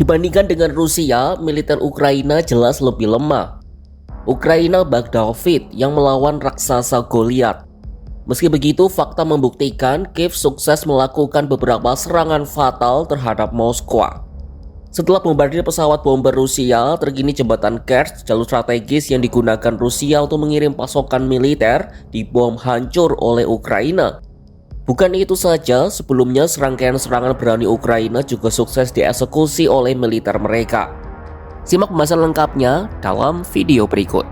Dibandingkan dengan Rusia, militer Ukraina jelas lebih lemah. Ukraina bak David yang melawan raksasa Goliat. Meski begitu, fakta membuktikan Kiev sukses melakukan beberapa serangan fatal terhadap Moskwa. Setelah bombardir pesawat bomber Rusia, terkini jembatan Kerch, jalur strategis yang digunakan Rusia untuk mengirim pasokan militer, dibom hancur oleh Ukraina. Bukan itu saja, sebelumnya serangkaian serangan berani Ukraina juga sukses dieksekusi oleh militer mereka. Simak pembahasan lengkapnya dalam video berikut.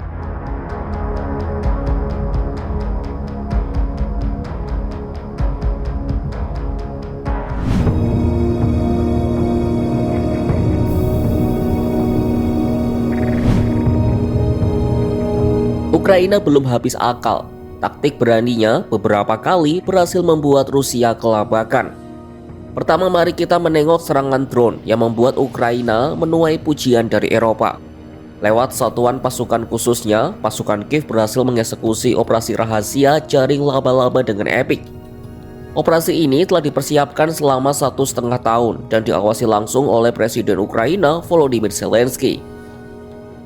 Ukraina belum habis akal. Taktik beraninya beberapa kali berhasil membuat Rusia kelabakan. Pertama, mari kita menengok serangan drone yang membuat Ukraina menuai pujian dari Eropa. Lewat satuan pasukan khususnya, pasukan Kiev berhasil mengeksekusi operasi rahasia jaring laba-laba dengan epik. Operasi ini telah dipersiapkan selama 1,5 tahun dan diawasi langsung oleh Presiden Ukraina Volodymyr Zelensky.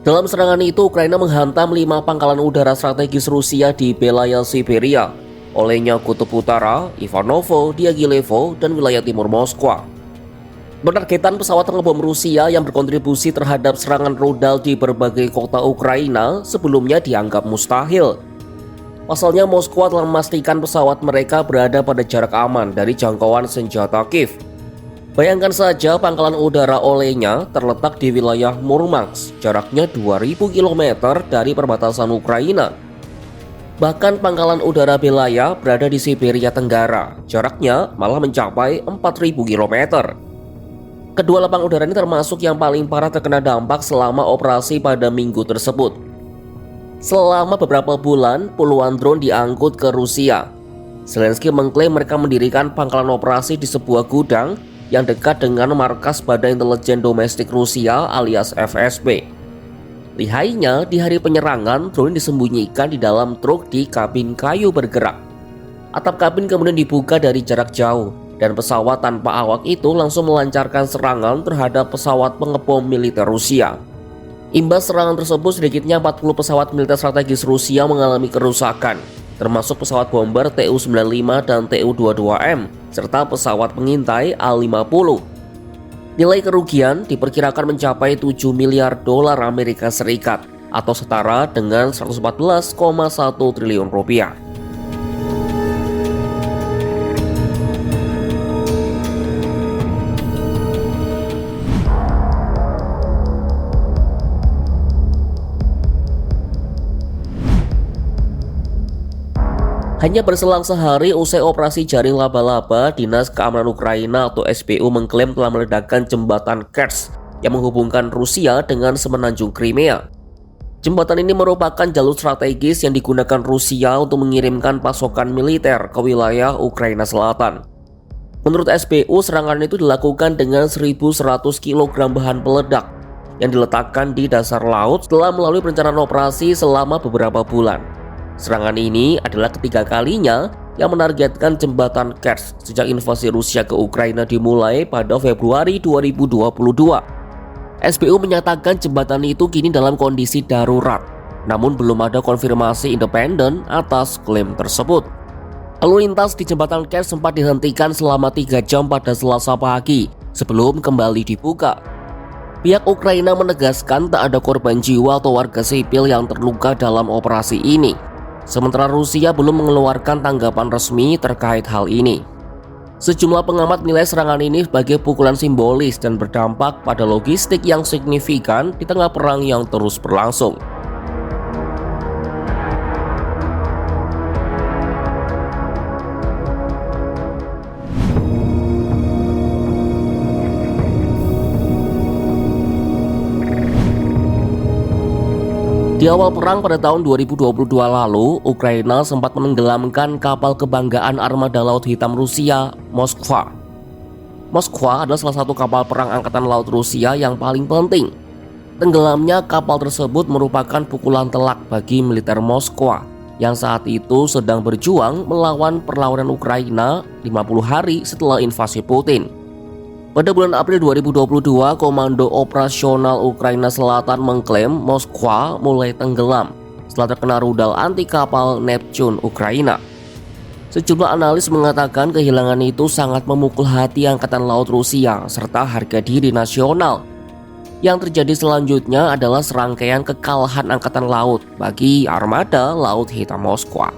Dalam serangan itu, Ukraina menghantam 5 pangkalan udara strategis Rusia di Belaya Siberia, Olenya Kutub Utara, Ivanovo, Diaghilevo, dan wilayah timur Moskwa. Penargetan pesawat pengebom Rusia yang berkontribusi terhadap serangan rudal di berbagai kota Ukraina sebelumnya dianggap mustahil. Pasalnya, Moskwa telah memastikan pesawat mereka berada pada jarak aman dari jangkauan senjata Kiev. Bayangkan saja, pangkalan udara Olenya terletak di wilayah Murmansk, jaraknya 2000 km dari perbatasan Ukraina. Bahkan pangkalan udara Belaya berada di Siberia Tenggara, jaraknya malah mencapai 4000 km. Kedua lapang udara ini termasuk yang paling parah terkena dampak selama operasi pada minggu tersebut. Selama beberapa bulan, puluhan drone diangkut ke Rusia. Zelensky mengklaim mereka mendirikan pangkalan operasi di sebuah gudang yang dekat dengan markas Badan Intelijen Domestik Rusia alias FSB. Lihainya, di hari penyerangan, drone disembunyikan di dalam truk di kabin kayu bergerak. Atap kabin kemudian dibuka dari jarak jauh, dan pesawat tanpa awak itu langsung melancarkan serangan terhadap pesawat pengebom militer Rusia. Imbas serangan tersebut, sedikitnya 40 pesawat militer strategis Rusia mengalami kerusakan, termasuk pesawat bomber Tu-95 dan Tu-22M, serta pesawat pengintai A-50. Nilai kerugian diperkirakan mencapai 7 miliar dolar Amerika Serikat atau setara dengan 114,1 triliun rupiah. Hanya berselang sehari usai operasi jaring laba-laba, Dinas Keamanan Ukraina atau SBU mengklaim telah meledakkan jembatan Kerch yang menghubungkan Rusia dengan semenanjung Crimea. Jembatan ini merupakan jalur strategis yang digunakan Rusia untuk mengirimkan pasokan militer ke wilayah Ukraina Selatan. Menurut SBU, serangan itu dilakukan dengan 1.100 kg bahan peledak yang diletakkan di dasar laut setelah melalui perencanaan operasi selama beberapa bulan. Serangan ini adalah ketiga kalinya yang menargetkan jembatan Kerch sejak invasi Rusia ke Ukraina dimulai pada Februari 2022. SBU menyatakan jembatan itu kini dalam kondisi darurat, namun belum ada konfirmasi independen atas klaim tersebut. Lalu lintas di jembatan Kerch sempat dihentikan selama 3 jam pada Selasa pagi sebelum kembali dibuka. Pihak Ukraina menegaskan tak ada korban jiwa atau warga sipil yang terluka dalam operasi ini. Sementara Rusia belum mengeluarkan tanggapan resmi terkait hal ini. Sejumlah pengamat menilai serangan ini sebagai pukulan simbolis dan berdampak pada logistik yang signifikan di tengah perang yang terus berlangsung. Di awal perang pada tahun 2022 lalu, Ukraina sempat menenggelamkan kapal kebanggaan armada Laut Hitam Rusia, Moskva. Moskva adalah salah satu kapal perang angkatan laut Rusia yang paling penting. Tenggelamnya kapal tersebut merupakan pukulan telak bagi militer Moskwa yang saat itu sedang berjuang melawan perlawanan Ukraina 50 hari setelah invasi Putin. Pada bulan April 2022, Komando Operasional Ukraina Selatan mengklaim Moskwa mulai tenggelam setelah terkena rudal anti kapal Neptune Ukraina. Sejumlah analis mengatakan kehilangan itu sangat memukul hati Angkatan Laut Rusia serta harga diri nasional. Yang terjadi selanjutnya adalah serangkaian kekalahan Angkatan Laut bagi armada Laut Hitam Moskwa.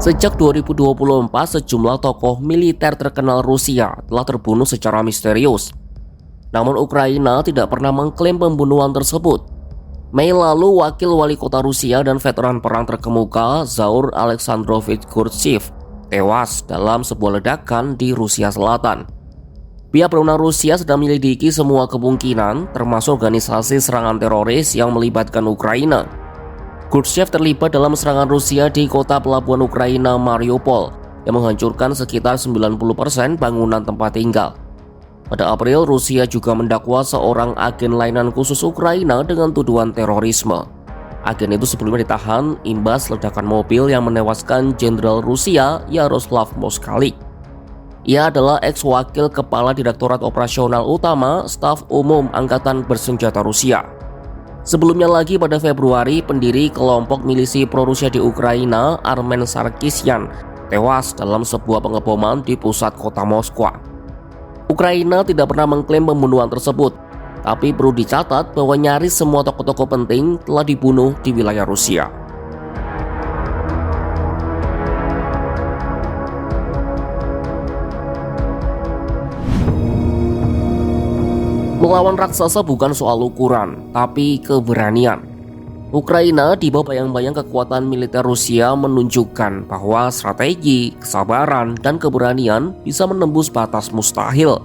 Sejak 2024, sejumlah tokoh militer terkenal Rusia telah terbunuh secara misterius. Namun Ukraina tidak pernah mengklaim pembunuhan tersebut. Mei lalu, wakil wali kota Rusia dan veteran perang terkemuka Zaur Alexandrovich Kurtsev tewas dalam sebuah ledakan di Rusia Selatan. Pihak berwenang Rusia sedang menyelidiki semua kemungkinan, termasuk organisasi serangan teroris yang melibatkan Ukraina. Kurtsev terlibat dalam serangan Rusia di kota pelabuhan Ukraina Mariupol yang menghancurkan sekitar 90% bangunan tempat tinggal. Pada April, Rusia juga mendakwa seorang agen layanan khusus Ukraina dengan tuduhan terorisme. Agen itu sebelumnya ditahan imbas ledakan mobil yang menewaskan Jenderal Rusia Yaroslav Moskalik. Ia adalah ex-wakil Kepala Direktorat Operasional Utama Staf Umum Angkatan Bersenjata Rusia. Sebelumnya lagi pada Februari, pendiri kelompok milisi pro-Rusia di Ukraina, Armen Sarkisyan, tewas dalam sebuah pengeboman di pusat kota Moskwa. Ukraina tidak pernah mengklaim pembunuhan tersebut, tapi perlu dicatat bahwa nyaris semua tokoh-tokoh penting telah dibunuh di wilayah Rusia. Melawan raksasa bukan soal ukuran, tapi keberanian. Ukraina di bawah bayang-bayang kekuatan militer Rusia menunjukkan bahwa strategi, kesabaran, dan keberanian bisa menembus batas mustahil.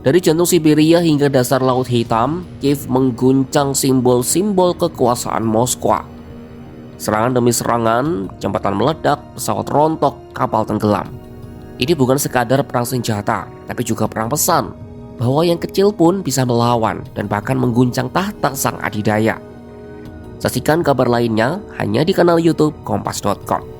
Dari jantung Siberia hingga dasar Laut Hitam, Kiev mengguncang simbol-simbol kekuasaan Moskwa. Serangan demi serangan, jembatan meledak, pesawat rontok, kapal tenggelam. Ini bukan sekadar perang senjata, tapi juga perang pesan bahwa yang kecil pun bisa melawan dan bahkan mengguncang tahta sang adidaya. Saksikan kabar lainnya hanya di kanal YouTube Kompas.com.